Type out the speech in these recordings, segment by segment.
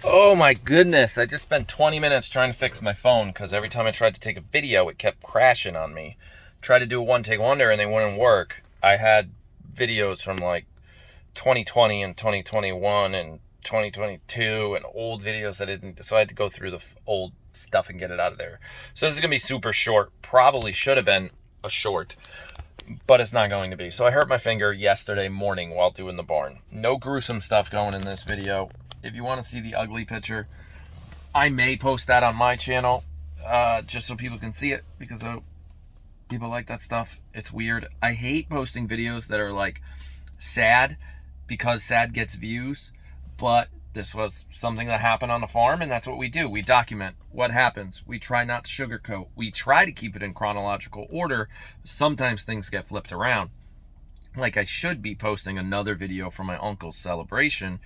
Oh my goodness, I just spent 20 minutes trying to fix my phone because every time I tried to take a video, it kept crashing on me. Tried to do a one take wonder and they wouldn't work. I had videos from like 2020 and 2021 and 2022 and old videos that didn't, so I had to go through the old stuff and get it out of there. So this is going to be super short. Probably should have been a short, but it's not going to be. So I hurt my finger yesterday morning while doing the barn. No gruesome stuff going in this video. If you want to see the ugly picture, I may post that on my channel, just so people can see it, because people like that stuff. It's weird. I hate posting videos that are like sad, because sad gets views, but this was something that happened on the farm, and that's what we do. We document what happens. We try not to sugarcoat. We try to keep it in chronological order. Sometimes things get flipped around. Like, I should be posting another video for my uncle's celebration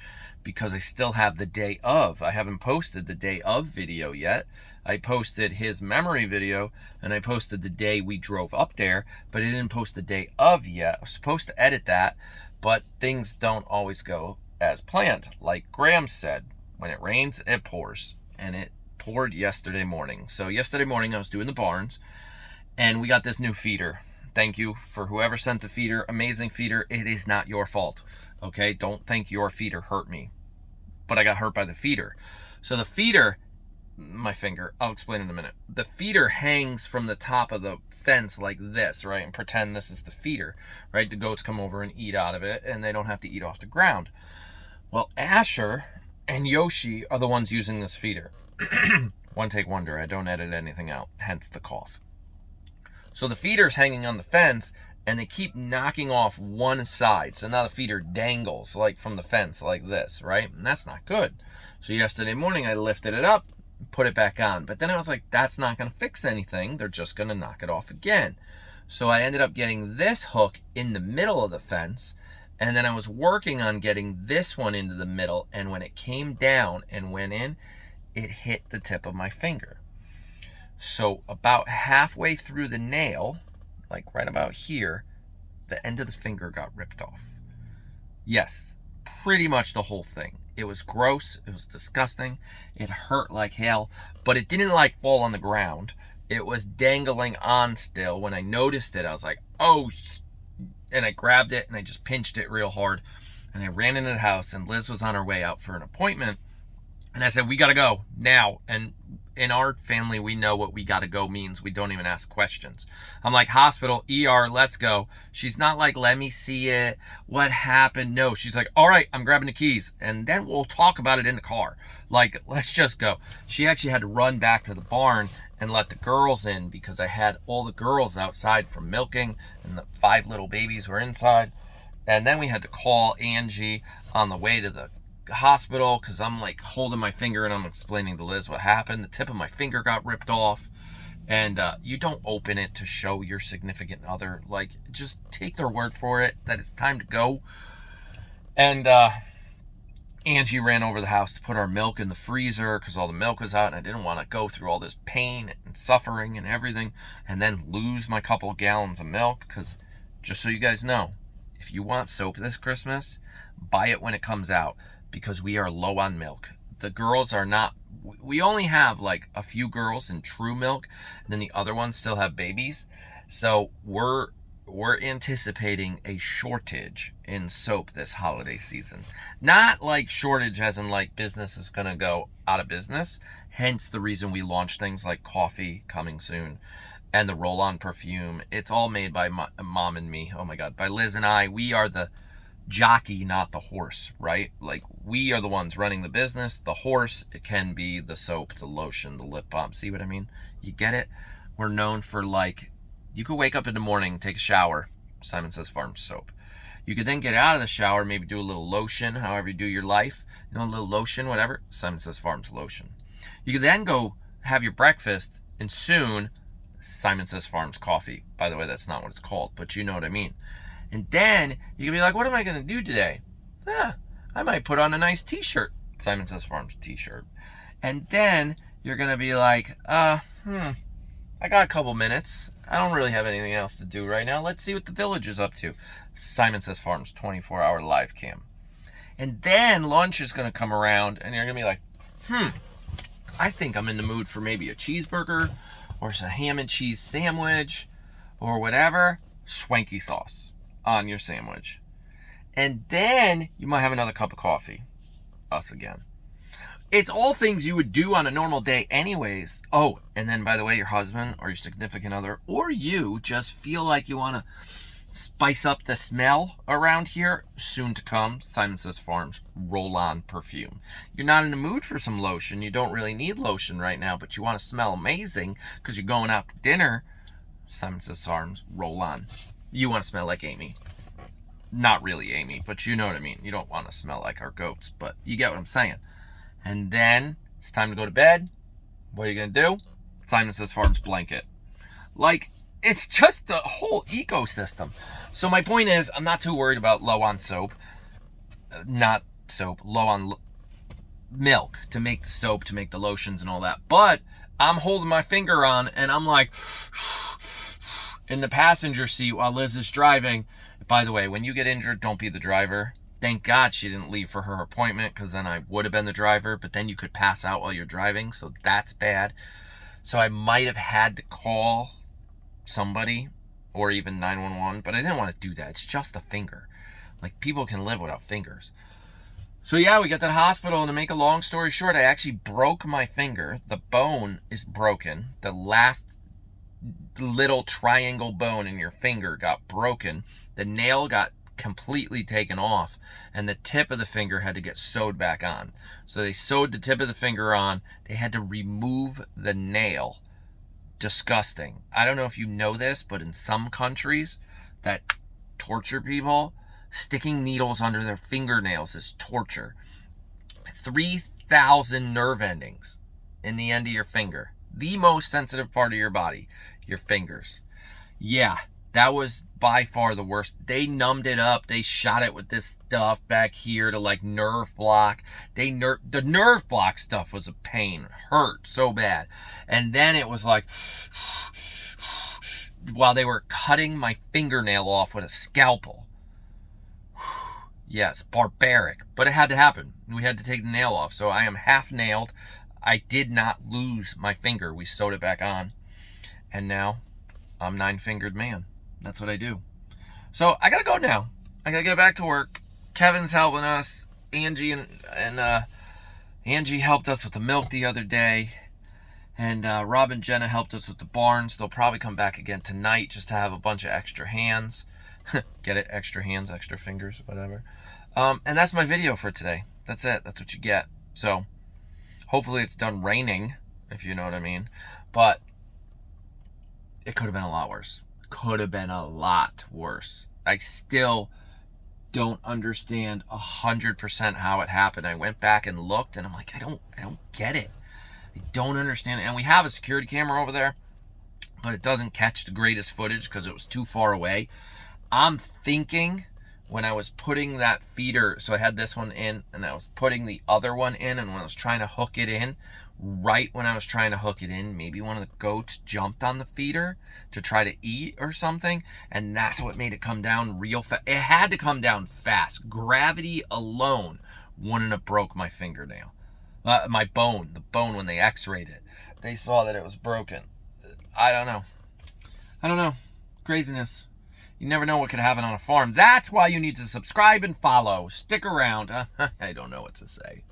because I still have the day of. I haven't posted the day of video yet. I posted his memory video and I posted the day we drove up there, but I didn't post the day of yet. I was supposed to edit that, but things don't always go as planned. Like Graham said, when it rains, it pours, and it poured yesterday morning. So yesterday morning I was doing the barns and we got this new feeder. Thank you for whoever sent the feeder. Amazing feeder. It is not your fault. Okay? Don't think your feeder hurt me. But I got hurt by the feeder. So the feeder, my finger, I'll explain in a minute. The feeder hangs from the top of the fence like this, right? And pretend this is the feeder, right? The goats come over and eat out of it, and they don't have to eat off the ground. Well, Asher and Yoshi are the ones using this feeder. One take wonder. I don't edit anything out, hence the cough. So the feeder's hanging on the fence, and they keep knocking off one side. So now the feeder dangles like from the fence like this, right? And that's not good. So yesterday morning I lifted it up, put it back on. But then I was like, that's not going to fix anything. They're just going to knock it off again. So I ended up getting this hook in the middle of the fence, and then I was working on getting this one into the middle, and when it came down and went in, it hit the tip of my finger. So about halfway through the nail, like right about here, the end of the finger got ripped off. Yes, pretty much the whole thing. It was gross. It was disgusting. It hurt like hell, but it didn't like fall on the ground. It was dangling on still. When I noticed it, I was like, oh, and I grabbed it and I just pinched it real hard. And I ran into the house, and Liz was on her way out for an appointment. And I said, we got to go now. And in our family, we know what we got to go means. We don't even ask questions. I'm like, hospital, ER, let's go. She's not like, let me see it. What happened? No, she's like, all right, I'm grabbing the keys, and then we'll talk about it in the car. Like, let's just go. She actually had to run back to the barn and let the girls in, because I had all the girls outside from milking, and the 5 little babies were inside. And then we had to call Angie on the way to the hospital, because I'm like holding my finger and I'm explaining to Liz what happened. The tip of my finger got ripped off, and you don't open it to show your significant other. Like, just take their word for it that it's time to go. And Angie ran over the house to put our milk in the freezer because all the milk was out, and I didn't want to go through all this pain and suffering and everything and then lose my couple of gallons of milk. Because just so you guys know, if you want soap this Christmas, buy it when it comes out, because we are low on milk. The girls are not. We only have like a few girls in true milk, and then the other ones still have babies. So we're anticipating a shortage in soap this holiday season. Not like shortage as in like business is going to go out of business. Hence the reason we launch things like coffee coming soon, and the roll-on perfume. It's all made by mom and me. Oh my God, by Liz and I. We are the jockey, not the horse, right? Like, we are the ones running the business. The horse, it can be the soap, the lotion, the lip balm. See what I mean? You get it? We're known for, like, you could wake up in the morning, take a shower, Simon Says Farms soap. You could then get out of the shower, maybe do a little lotion, however you do your life, a little lotion, whatever, Simon Says Farms lotion. You could then go have your breakfast, and soon Simon Says Farms coffee. By the way, that's not what it's called, but you know what I mean. And then you can be like, what am I going to do today? I might put on a nice t-shirt. Simon Says Farms t-shirt. And then you're going to be like, I got a couple minutes. I don't really have anything else to do right now. Let's see what the village is up to. Simon Says Farms 24-hour live cam. And then lunch is going to come around, and you're going to be like, I think I'm in the mood for maybe a cheeseburger or some ham and cheese sandwich or whatever. Swanky sauce on your sandwich. And then you might have another cup of coffee. Us again. It's all things you would do on a normal day anyways. Oh, and then by the way, your husband or your significant other or you just feel like you want to spice up the smell around here. Soon to come, Simon Says Farms roll-on perfume. You're not in the mood for some lotion. You don't really need lotion right now, but you want to smell amazing because you're going out to dinner. Simon Says Farms roll-on. You want to smell like Amy. Not really Amy, but you know what I mean. You don't want to smell like our goats, but you get what I'm saying. And then it's time to go to bed. What are you going to do? Simon Says Farms blanket. Like, it's just a whole ecosystem. So my point is, I'm not too worried about low on soap. Not soap, low on milk to make the soap, to make the lotions and all that. But I'm holding my finger on and I'm like in the passenger seat while Liz is driving. By the way, when you get injured, don't be the driver. Thank God she didn't leave for her appointment, because then I would have been the driver, but then you could pass out while you're driving, so that's bad. So I might have had to call somebody or even 911, but I didn't want to do that. It's just a finger. Like, people can live without fingers. So yeah, we got to the hospital, and to make a long story short, I actually broke my finger. The bone is broken. The last little triangle bone in your finger got broken. The nail got completely taken off, and the tip of the finger had to get sewed back on. So they sewed the tip of the finger on. They had to remove the nail. Disgusting. I don't know if you know this, but in some countries that torture people, sticking needles under their fingernails is torture. 3,000 nerve endings in the end of your finger. The most sensitive part of your body, your fingers. Yeah, that was by far the worst. They numbed it up. They shot it with this stuff back here to like nerve block. The nerve block stuff was a pain. Hurt so bad. And then it was like, while they were cutting my fingernail off with a scalpel. Yes, barbaric. But it had to happen. We had to take the nail off. So I am half nailed. I did not lose my finger. We sewed it back on. And now I'm 9-fingered man. That's what I do. So I gotta go now. I gotta get back to work. Kevin's helping us. Angie and Angie helped us with the milk the other day. And Rob and Jenna helped us with the barns. They'll probably come back again tonight just to have a bunch of extra hands. Get it? Extra hands, extra fingers, whatever. And that's my video for today. That's it. That's what you get. So hopefully it's done raining, if you know what I mean. But it could have been a lot worse. Could have been a lot worse. I still don't understand 100% how it happened. I went back and looked, and I'm like, I don't get it. I don't understand it. And we have a security camera over there, but it doesn't catch the greatest footage because it was too far away. I'm thinking when I was putting that feeder, so I had this one in, and I was putting the other one in, and when I was trying to hook it in, right when I was trying to hook it in, maybe one of the goats jumped on the feeder to try to eat or something, and that's what made it come down real fast. It had to come down fast. Gravity alone wouldn't have broke my fingernail. My bone, the bone when they x-rayed it. They saw that it was broken. I don't know. Craziness. You never know what could happen on a farm. That's why you need to subscribe and follow. Stick around. I don't know what to say.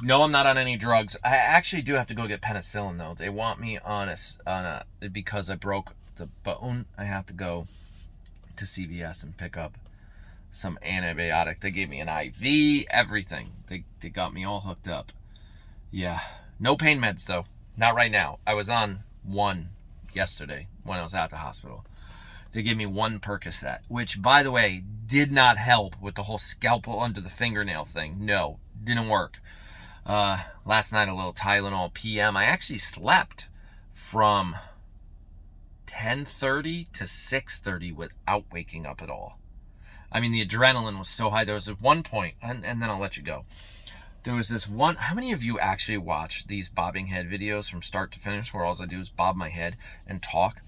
No, I'm not on any drugs. I actually do have to go get penicillin, though. They want me on a because I broke the bone. I have to go to CVS and pick up some antibiotic. They gave me an IV, everything. They got me all hooked up. Yeah. No pain meds, though. Not right now. I was on one yesterday when I was at the hospital. They gave me one Percocet, which, by the way, did not help with the whole scalpel under the fingernail thing. No, didn't work. Last night, a little Tylenol PM. I actually slept from 10:30 to 6:30 without waking up at all. I mean, the adrenaline was so high. There was at one point, and then I'll let you go. There was this one. How many of you actually watch these bobbing head videos from start to finish where all I do is bob my head and talk?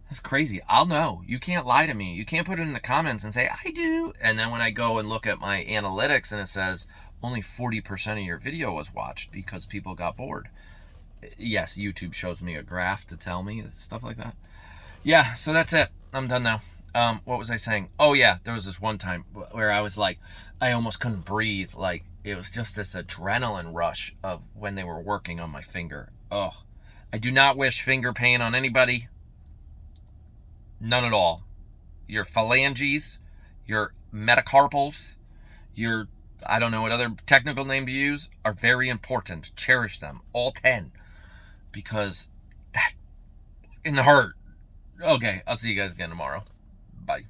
That's crazy. I'll know. You can't lie to me. You can't put it in the comments and say, I do. And then when I go and look at my analytics and it says only 40% of your video was watched because people got bored. Yes, YouTube shows me a graph to tell me stuff like that. Yeah, so that's it. I'm done now. What was I saying? Oh yeah, there was this one time where I was like, I almost couldn't breathe. Like, it was just this adrenaline rush of when they were working on my finger. Oh, I do not wish finger pain on anybody. None at all. Your phalanges, your metacarpals, your, I don't know what other technical name to use, are very important. Cherish them, all 10, because that in the hurt. Okay, I'll see you guys again tomorrow. Bye.